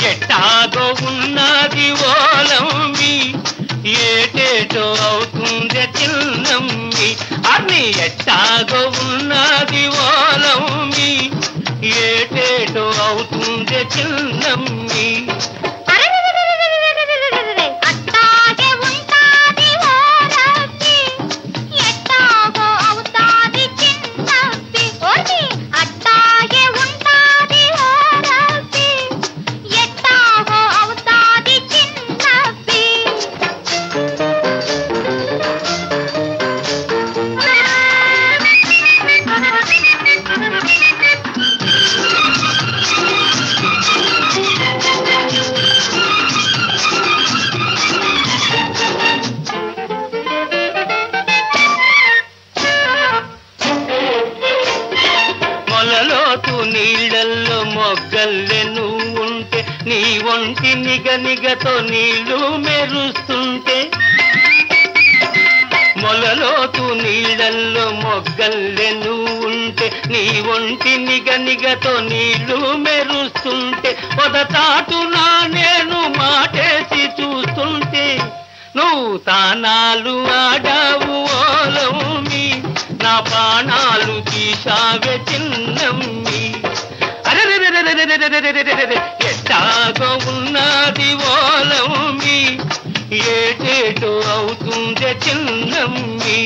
ఎట్టాగో ఉన్నది ఓలమ్మి ఏటేటో అవుతుంది చిన్నమ్మి అన్ని ఎట్టాగో ఉన్నది ఓలమ్మి ఏటేటో అవుతుంది చిన్నమ్మి నీళ్ళల్లో మొగ్గల్లే నువ్వుంటే నీ ఒంటి నిగనిగతో నీళ్లు మెరుస్తుంటే మొలలోతు నీళ్ళల్లో మొగ్గల్లే నువ్వుంటే నీ ఒంటి నిగనిగతో నీళ్లు మెరుస్తుంటే పొదచాటున నేను మాటేసి చూస్తుంటే నువ్వు తానాలు ఆడావు ఓలమ్మి నా ప్రాణాలు తీశావే చిన్నమ్మి ఎట్టాగో ఉన్నది ఓలమ్మి ఏటేటో అవుతుంది చిన్నమ్మి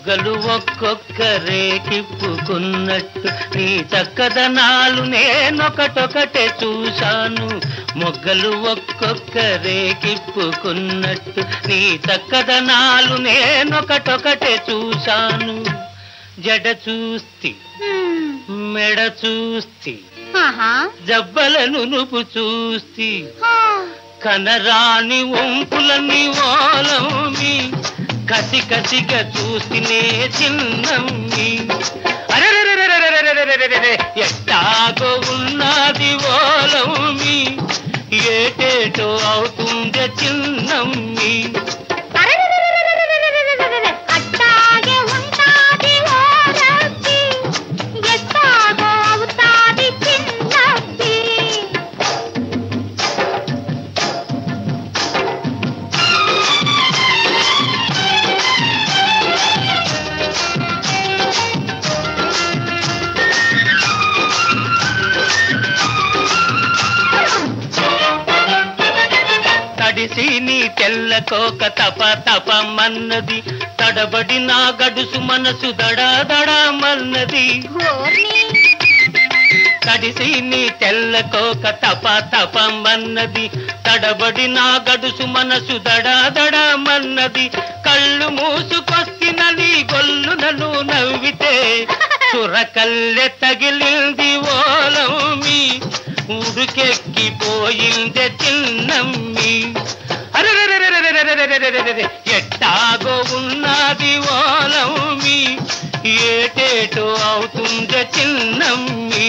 మొగ్గలు ఒక్కొక్కరే కిప్పుకున్నట్టు నీ చక్కదనాలు నేనొకటొకటే చూశాను మొగ్గలు ఒక్కొక్కరే కిప్పుకున్నట్టు నీ చక్కదనాలు నేనొకటొకటే చూశాను జడ చూస్తి మెడ చూస్తి జబ్బలను నువ్వు చూస్తి కనరాని వంపులని ఓలమ్మి కసి కసిగా చూస్తేనే చిన్నమ్మి ఎట్టాగో ఉన్నది ఓలమ్మి ఏటేటో అవుతుంది చిన్నమ్మి తడిసి నీ తెల్లకోక తప తపమన్నది తడబడి నా గడుసు మనసు దడాదడమన్నది తడిసి నీ తెల్లకోక తప తపమన్నది తడబడి నా గడుసు మనసు దడాదడమన్నది కళ్ళు మూసుకొస్తిన నీ గొల్లునను నవ్వితే చురకల్లె తగిలింది ఓలమ్మి ఉడుకెక్కిపోయిందే చిన్నమ్మి ఎట్టాగో ఉన్నది ఓలమ్మి ఏటేటో అవుతుందే చిన్నమ్మి